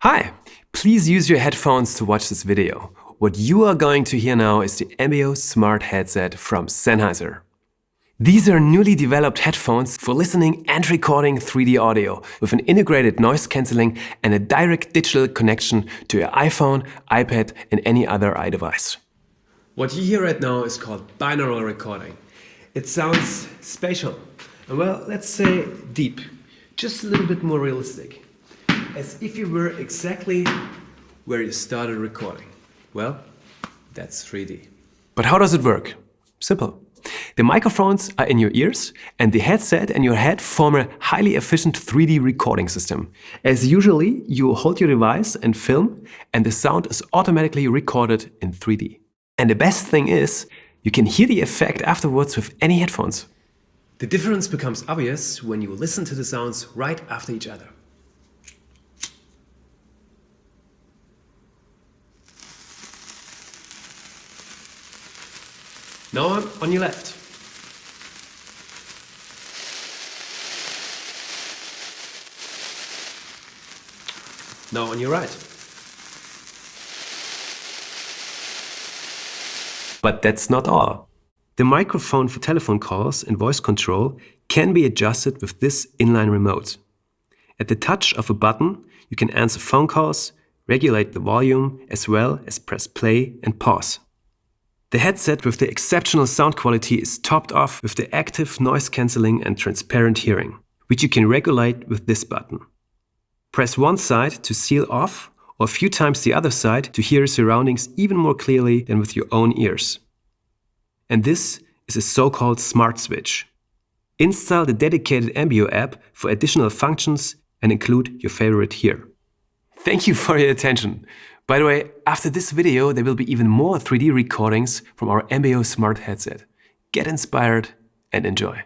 Hi! Please use your headphones to watch this video. What you are going to hear now is the Ambeo Smart Headset from Sennheiser. These are newly developed headphones for listening and recording 3D audio with an integrated noise cancelling and a direct digital connection to your iPhone, iPad and any other iDevice. What you hear right now is called binaural recording. It sounds spatial and, well, let's say deep, just a little bit more realistic. As if you were exactly where you started recording. Well, that's 3D. But how does it work? Simple. The microphones are in your ears and the headset and your head form a highly efficient 3D recording system. As usually, you hold your device and film and the sound is automatically recorded in 3D. And the best thing is, you can hear the effect afterwards with any headphones. The difference becomes obvious when you listen to the sounds right after each other. Now I'm on your left. Now on your right. But that's not all. The microphone for telephone calls and voice control can be adjusted with this inline remote. At the touch of a button, you can answer phone calls, regulate the volume, as well as press play and pause. The headset with the exceptional sound quality is topped off with the active noise cancelling and transparent hearing, which you can regulate with this button. Press one side to seal off or a few times the other side to hear surroundings even more clearly than with your own ears. And this is a so-called smart switch. Install the dedicated Ambeo app for additional functions and include your favorite here. Thank you for your attention. By the way, after this video, there will be even more 3D recordings from our Ambeo Smart Headset. Get inspired and enjoy.